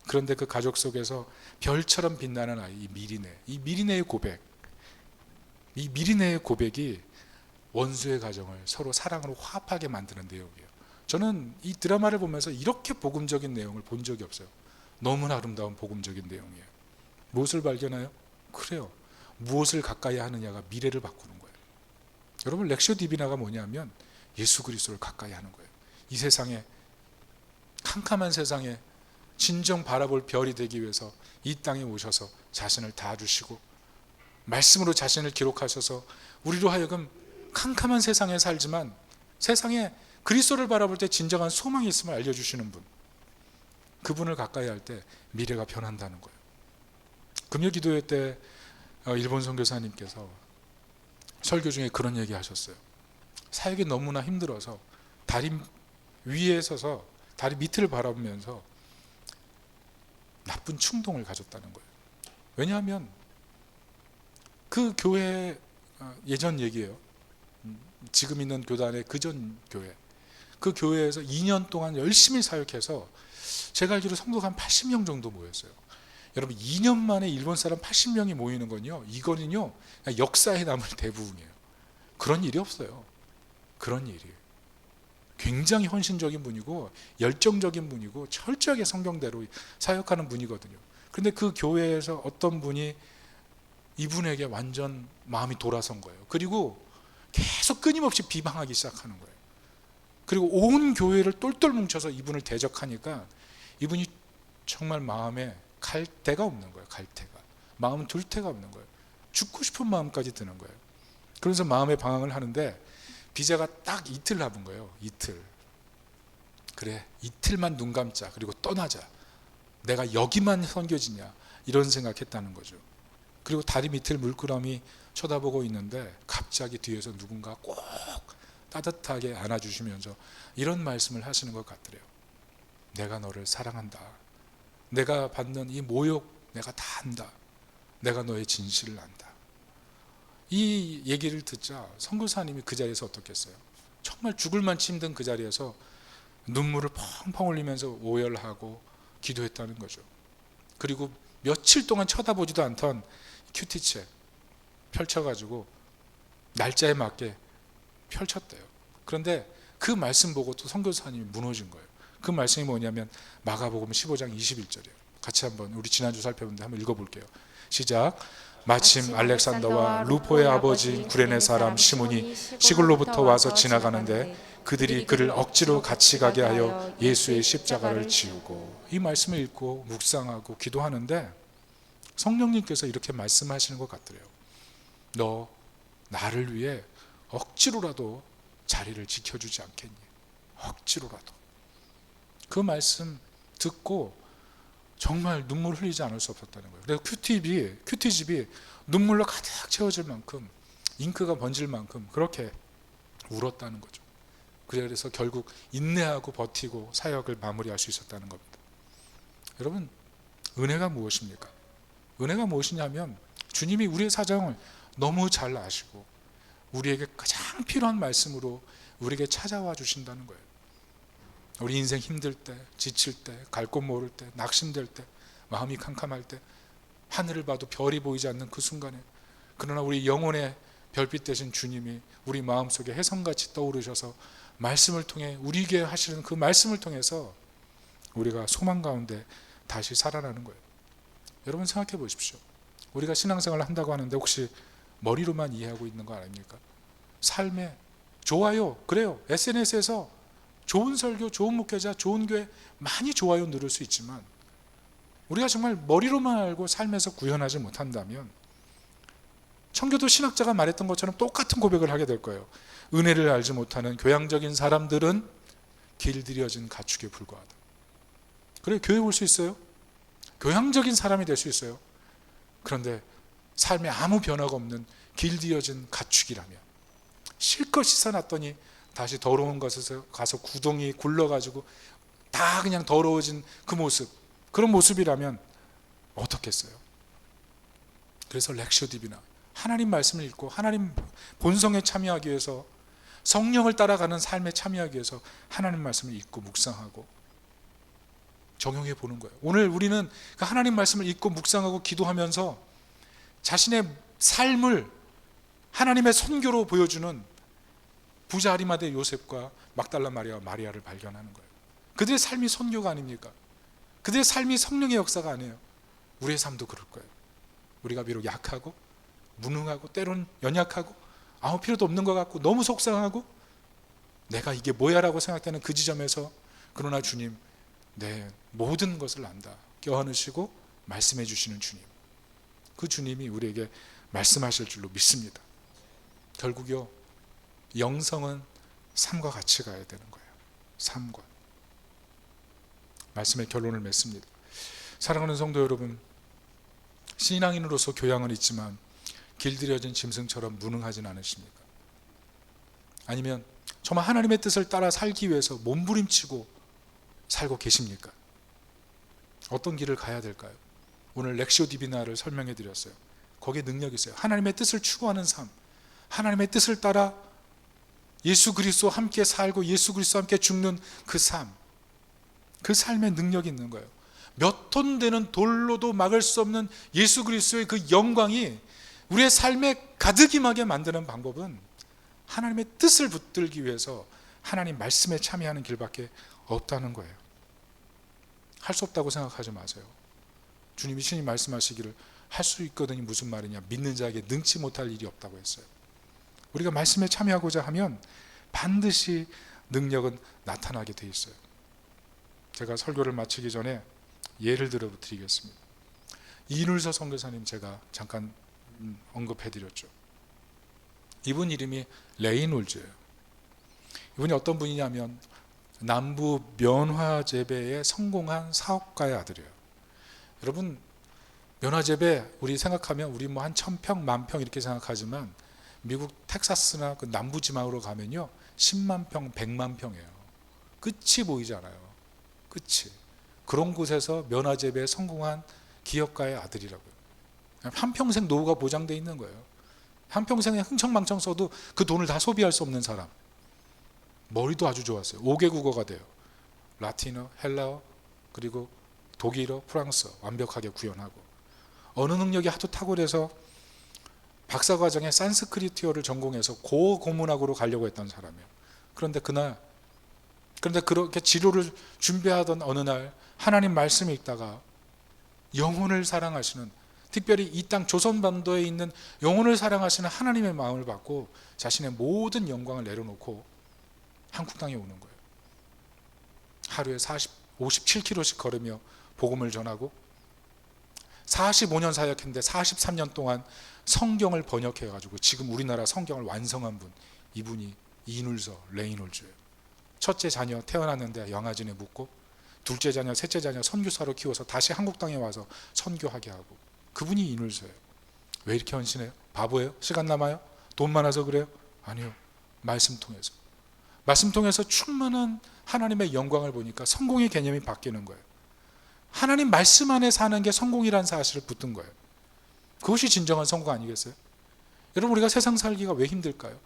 그런데 그 가족 속에서 별처럼 빛나는 아이, 이 미리네. 이 미리네의 고백, 이 미리네의 고백이 원수의 가정을 서로 사랑으로 화합하게 만드는 내용이에요. 저는 이 드라마를 보면서 이렇게 복음적인 내용을 본 적이 없어요. 너무나 아름다운 복음적인 내용이에요. 무엇을 발견해요? 그래요. 무엇을 가까이 하느냐가 미래를 바꾸는 거예요. 여러분, 렉셔 디비나가 뭐냐면 예수 그리스도를 가까이 하는 거예요. 이 세상에, 캄캄한 세상에 진정 바라볼 별이 되기 위해서 이 땅에 오셔서 자신을 다 주시고 말씀으로 자신을 기록하셔서 우리로 하여금 캄캄한 세상에 살지만 세상에 그리스도를 바라볼 때 진정한 소망이 있음을 알려주시는 분, 그분을 가까이 할 때 미래가 변한다는 거예요. 금요 기도회 때 일본 선교사님께서 설교 중에 그런 얘기 하셨어요. 사역이 너무나 힘들어서 다리 위에 서서 다리 밑을 바라보면서 나쁜 충동을 가졌다는 거예요. 왜냐하면 그 교회, 예전 얘기예요. 지금 있는 교단의 그전 교회, 그 교회에서 2년 동안 열심히 사역해서 제가 알기로 성도가 한 80명 정도 모였어요. 여러분, 2년 만에 일본 사람 80명이 모이는 건요, 이거는요 역사에 남을 대부분이에요. 그런 일이 없어요. 그런 일이 굉장히 헌신적인 분이고 열정적인 분이고 철저하게 성경대로 사역하는 분이거든요. 그런데 그 교회에서 어떤 분이 이분에게 완전 마음이 돌아선 거예요. 그리고 계속 끊임없이 비방하기 시작하는 거예요. 그리고 온 교회를 똘똘 뭉쳐서 이분을 대적하니까 이분이 정말 마음에 갈데가 없는 거예요. 갈데가, 마음은 둘 데가 없는 거예요. 죽고 싶은 마음까지 드는 거예요. 그래서 마음의 방황을 하는데 비자가 딱 이틀 남은 거예요. 이틀. 그래, 이틀만 눈 감자. 그리고 떠나자. 내가 여기만 선교지냐, 이런 생각했다는 거죠. 그리고 다리 밑을 물끄러미 쳐다보고 있는데 갑자기 뒤에서 누군가 꼭 따뜻하게 안아주시면서 이런 말씀을 하시는 것 같더래요. 내가 너를 사랑한다. 내가 받는 이 모욕 내가 다 안다. 내가 너의 진실을 안다. 이 얘기를 듣자 선교사님이 그 자리에서 어떻겠어요? 정말 죽을 만치 힘든 그 자리에서 눈물을 펑펑 흘리면서 오열하고 기도했다는 거죠. 그리고 며칠 동안 쳐다보지도 않던 큐티책 펼쳐가지고 날짜에 맞게 펼쳤대요. 그런데 그 말씀 보고 또 선교사님이 무너진 거예요. 그 말씀이 뭐냐면 마가복음 15장 21절이에요. 같이 한번 우리 지난주 살펴본데 한번 읽어볼게요. 시작. 마침 알렉산더와 루포의 아버지 구레네 사람 시몬이 시골로부터 와서 지나가는데 그들이 그를 억지로 같이 가게 하여 예수의 십자가를 지우고, 이 말씀을 읽고 묵상하고 기도하는데 성령님께서 이렇게 말씀하시는 것 같더래요. 너 나를 위해 억지로라도 자리를 지켜주지 않겠니? 억지로라도. 그 말씀 듣고 정말 눈물 흘리지 않을 수 없었다는 거예요. 그래서 큐티집이 눈물로 가득 채워질 만큼, 잉크가 번질 만큼 그렇게 울었다는 거죠. 그래서 결국 인내하고 버티고 사역을 마무리할 수 있었다는 겁니다. 여러분, 은혜가 무엇입니까? 은혜가 무엇이냐면 주님이 우리의 사정을 너무 잘 아시고 우리에게 가장 필요한 말씀으로 우리에게 찾아와 주신다는 거예요. 우리 인생 힘들 때, 지칠 때, 갈 곳 모를 때, 낙심될 때, 마음이 캄캄할 때, 하늘을 봐도 별이 보이지 않는 그 순간에, 그러나 우리 영혼의 별빛 되신 주님이 우리 마음속에 혜성같이 떠오르셔서 말씀을 통해 우리에게 하시는 그 말씀을 통해서 우리가 소망 가운데 다시 살아나는 거예요. 여러분 생각해 보십시오. 우리가 신앙생활을 한다고 하는데 혹시 머리로만 이해하고 있는 거 아닙니까? 삶에 좋아요, 그래요, SNS에서 좋은 설교, 좋은 목회자, 좋은 교회 많이 좋아요 누를 수 있지만 우리가 정말 머리로만 알고 삶에서 구현하지 못한다면 청교도 신학자가 말했던 것처럼 똑같은 고백을 하게 될 거예요. 은혜를 알지 못하는 교양적인 사람들은 길들여진 가축에 불과하다. 그래, 교회 올 수 있어요? 교양적인 사람이 될 수 있어요. 그런데 삶에 아무 변화가 없는 길들여진 가축이라면, 실컷 씻어놨더니 다시 더러운 것에서 가서 구덩이 굴러가지고 다 그냥 더러워진 그 모습, 그런 모습이라면 어떻겠어요? 그래서 렉셔딥이나 하나님 말씀을 읽고 하나님 본성에 참여하기 위해서, 성령을 따라가는 삶에 참여하기 위해서 하나님 말씀을 읽고 묵상하고 적용해 보는 거예요. 오늘 우리는 그 하나님 말씀을 읽고 묵상하고 기도하면서 자신의 삶을 하나님의 선교로 보여주는 부자 아리마대 요셉과 막달라 마리아와 마리아를 발견하는 거예요. 그들의 삶이 선교가 아닙니까? 그들의 삶이 성령의 역사가 아니에요. 우리의 삶도 그럴 거예요. 우리가 비록 약하고 무능하고 때론 연약하고 아무 필요도 없는 것 같고 너무 속상하고 내가 이게 뭐야 라고 생각되는 그 지점에서 그러나 주님 내 모든 것을 안다 껴안으시고 말씀해 주시는 주님, 그 주님이 우리에게 말씀하실 줄로 믿습니다. 결국요, 영성은 삶과 같이 가야 되는 거예요. 삶과. 말씀의 결론을 맺습니다. 사랑하는 성도 여러분, 신앙인으로서 교양은 있지만 길들여진 짐승처럼 무능하진 않으십니까? 아니면 정말 하나님의 뜻을 따라 살기 위해서 몸부림치고 살고 계십니까? 어떤 길을 가야 될까요? 오늘 렉시오 디비나를 설명해 드렸어요. 거기에 능력이 있어요. 하나님의 뜻을 추구하는 삶, 하나님의 뜻을 따라 예수 그리스도와 함께 살고 예수 그리스도와 함께 죽는 그 삶, 그 삶에 능력이 있는 거예요. 몇 톤 되는 돌로도 막을 수 없는 예수 그리스도의 그 영광이 우리의 삶에 가득 임하게 만드는 방법은 하나님의 뜻을 붙들기 위해서 하나님 말씀에 참여하는 길밖에 없다는 거예요. 할 수 없다고 생각하지 마세요. 주님이 신이 말씀하시기를 할 수 있거든이 무슨 말이냐, 믿는 자에게 능치 못할 일이 없다고 했어요. 우리가 말씀에 참여하고자 하면 반드시 능력은 나타나게 돼 있어요. 제가 설교를 마치기 전에 예를 들어 드리겠습니다. 이눌서 선교사님 제가 잠깐 언급해 드렸죠. 이분 이름이 레이놀즈예요. 이분이 어떤 분이냐면 남부 면화재배에 성공한 사업가의 아들이에요. 여러분, 면화재배 우리 생각하면 우리 뭐 한 1000평, 10,000평 이렇게 생각하지만 미국 텍사스나 그 남부 지방으로 가면요 10만 평, 100만 평이에요. 끝이 보이지 않아요. 끝이. 그런 곳에서 면화재배에 성공한 기업가의 아들이라고요. 한평생 노후가 보장되어 있는 거예요. 한평생에 흥청망청 써도 그 돈을 다 소비할 수 없는 사람. 머리도 아주 좋았어요. 5개 국어가 돼요. 라틴어, 헬라어, 그리고 독일어, 프랑스어 완벽하게 구현하고, 언어 능력이 하도 탁월해서 박사과정에 산스크리트어를 전공해서 고고문학으로 가려고 했던 사람이에요. 그런데 그렇게 진로를 준비하던 어느 날 하나님 말씀을 읽다가 영혼을 사랑하시는, 특별히 이 땅 조선반도에 있는 영혼을 사랑하시는 하나님의 마음을 받고 자신의 모든 영광을 내려놓고 한국 땅에 오는 거예요. 하루에 57km씩 걸으며 복음을 전하고 45년 사역했는데 43년 동안 성경을 번역해가지고 지금 우리나라 성경을 완성한 분, 이분이 이눌서 레이놀즈예요. 첫째 자녀 태어났는데 영아진에 묻고, 둘째 자녀, 셋째 자녀 선교사로 키워서 다시 한국 땅에 와서 선교하게 하고, 그분이 이눌서예요. 왜 이렇게 헌신해요? 바보예요? 시간 남아요? 돈 많아서 그래요? 아니요. 말씀 통해서 충만한 하나님의 영광을 보니까 성공의 개념이 바뀌는 거예요. 하나님 말씀 안에 사는 게 성공이라는 사실을 붙든 거예요. 그것이 진정한 성공 아니겠어요? 여러분, 우리가 세상 살기가 왜 힘들까요?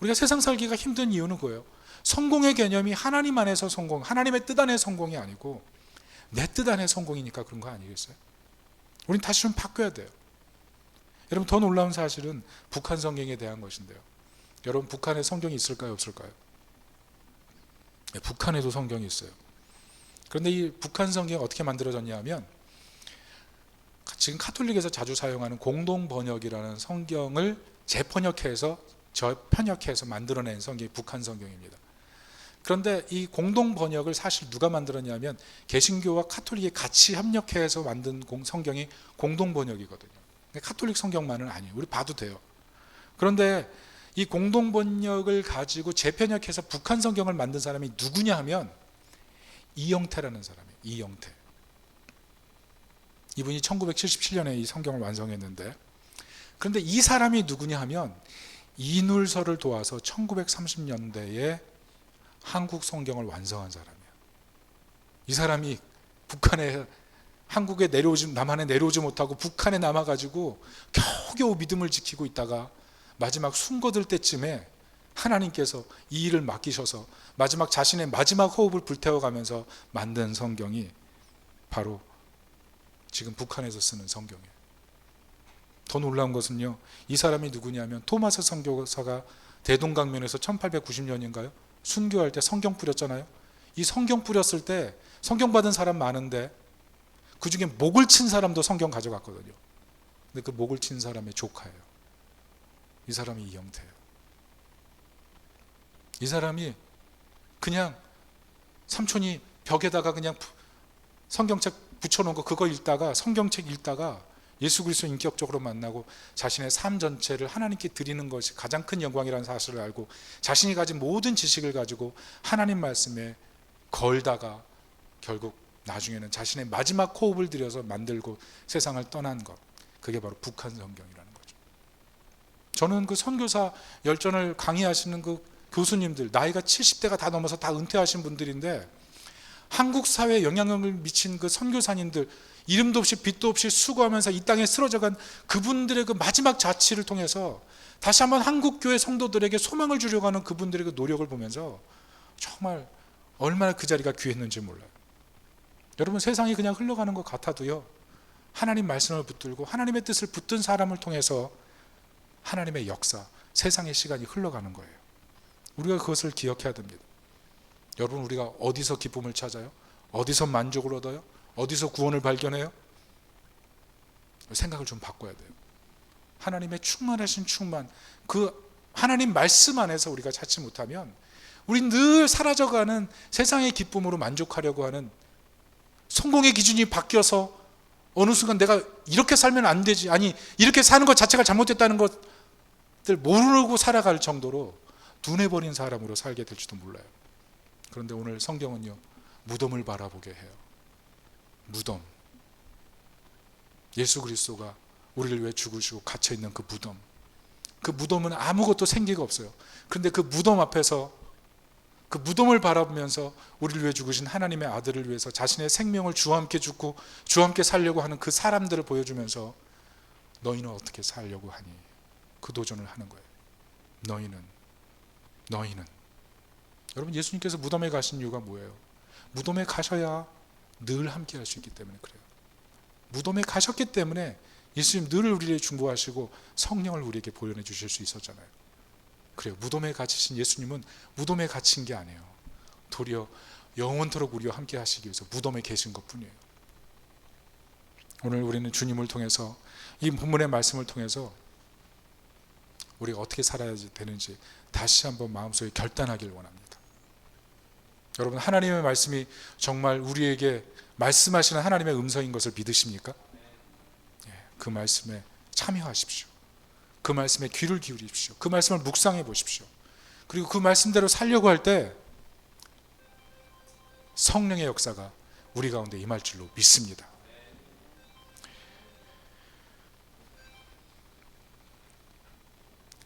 우리가 세상 살기가 힘든 이유는 그거예요. 성공의 개념이 하나님 안에서 성공, 하나님의 뜻 안에 성공이 아니고 내 뜻 안에 성공이니까 그런 거 아니겠어요? 우린 다시 좀 바꿔야 돼요. 여러분, 더 놀라운 사실은 북한 성경에 대한 것인데요. 여러분, 북한에 성경이 있을까요, 없을까요? 네, 북한에도 성경이 있어요. 그런데 이 북한 성경이 어떻게 만들어졌냐 하면, 지금 카톨릭에서 자주 사용하는 공동번역이라는 성경을 재번역해서 저편역해서 만들어낸 성경이 북한 성경입니다. 그런데 이 공동번역을 사실 누가 만들었냐면 개신교와 카톨릭이 같이 협력해서 만든 성경이 공동번역이거든요. 카톨릭 성경만은 아니에요. 우리 봐도 돼요. 그런데 이 공동번역을 가지고 재편역해서 북한 성경을 만든 사람이 누구냐 하면 이영태라는 사람이에요. 이영태. 이분이 1977년에 이 성경을 완성했는데, 그런데 이 사람이 누구냐 하면 이눌서를 도와서 1930년대에 한국 성경을 완성한 사람이에요. 이 사람이 북한에, 한국에 남한에 내려오지 못하고 북한에 남아가지고 겨우겨우 믿음을 지키고 있다가 마지막 숨 거둘 때쯤에 하나님께서 이 일을 맡기셔서 마지막 자신의 마지막 호흡을 불태워가면서 만든 성경이 바로 지금 북한에서 쓰는 성경이에요. 더 놀라운 것은요, 이 사람이 누구냐면 토마스 선교사가 대동강면에서 1890년인가요? 순교할 때 성경 뿌렸잖아요. 이 성경 뿌렸을 때 성경 받은 사람 많은데 그 중에 목을 친 사람도 성경 가져갔거든요. 근데 그 목을 친 사람의 조카예요. 이 사람이 이영태예요. 이 사람이 그냥 삼촌이 벽에다가 그냥 성경책 붙여놓은 거 그거 읽다가 성경책 읽다가 예수 그리스도 인격적으로 만나고 자신의 삶 전체를 하나님께 드리는 것이 가장 큰 영광이라는 사실을 알고 자신이 가진 모든 지식을 가지고 하나님 말씀에 걸다가 결국 나중에는 자신의 마지막 호흡을 들여서 만들고 세상을 떠난 것, 그게 바로 북한 성경이라는 거죠. 저는 그 선교사 열전을 강의하시는 그 교수님들, 나이가 70대가 다 넘어서 다 은퇴하신 분들인데 한국 사회에 영향력을 미친 그 선교사님들, 이름도 없이 빛도 없이 수고하면서 이 땅에 쓰러져간 그분들의 그 마지막 자취를 통해서 다시 한번 한국 교회 성도들에게 소망을 주려고 하는 그분들의 그 노력을 보면서 정말 얼마나 그 자리가 귀했는지 몰라요. 여러분, 세상이 그냥 흘러가는 것 같아도요, 하나님 말씀을 붙들고 하나님의 뜻을 붙든 사람을 통해서 하나님의 역사, 세상의 시간이 흘러가는 거예요. 우리가 그것을 기억해야 됩니다. 여러분, 우리가 어디서 기쁨을 찾아요? 어디서 만족을 얻어요? 어디서 구원을 발견해요? 생각을 좀 바꿔야 돼요. 하나님의 충만하신 충만, 그 하나님 말씀 안에서 우리가 찾지 못하면 우린 늘 사라져가는 세상의 기쁨으로 만족하려고 하는, 성공의 기준이 바뀌어서 어느 순간 내가 이렇게 살면 안 되지, 아니 이렇게 사는 것 자체가 잘못됐다는 것들 모르고 살아갈 정도로 둔해버린 사람으로 살게 될지도 몰라요. 그런데 오늘 성경은요, 무덤을 바라보게 해요. 무덤, 예수 그리스도가 우리를 위해 죽으시고 갇혀있는 그 무덤, 그 무덤은 아무것도 생기가 없어요. 그런데 그 무덤 앞에서, 그 무덤을 바라보면서 우리를 위해 죽으신 하나님의 아들을 위해서 자신의 생명을 주와 함께 죽고 주와 함께 살려고 하는 그 사람들을 보여주면서 너희는 어떻게 살려고 하니? 그 도전을 하는 거예요. 너희는 여러분, 예수님께서 무덤에 가신 이유가 뭐예요? 무덤에 가셔야 늘 함께 할 수 있기 때문에 그래요. 무덤에 가셨기 때문에 예수님 늘 우리를 중보하시고 성령을 우리에게 보여내 주실 수 있었잖아요. 그래요. 무덤에 갇히신 예수님은 무덤에 갇힌 게 아니에요. 도리어 영원토록 우리와 함께 하시기 위해서 무덤에 계신 것뿐이에요. 오늘 우리는 주님을 통해서, 이 본문의 말씀을 통해서 우리가 어떻게 살아야 되는지 다시 한번 마음속에 결단하길 원합니다. 여러분, 하나님의 말씀이 정말 우리에게 말씀하시는 하나님의 음성인 것을 믿으십니까? 그 말씀에 참여하십시오. 그 말씀에 귀를 기울이십시오. 그 말씀을 묵상해 보십시오. 그리고 그 말씀대로 살려고 할 때 성령의 역사가 우리 가운데 임할 줄로 믿습니다.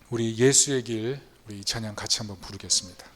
우리 예수의 길, 우리 이 찬양 같이 한번 부르겠습니다.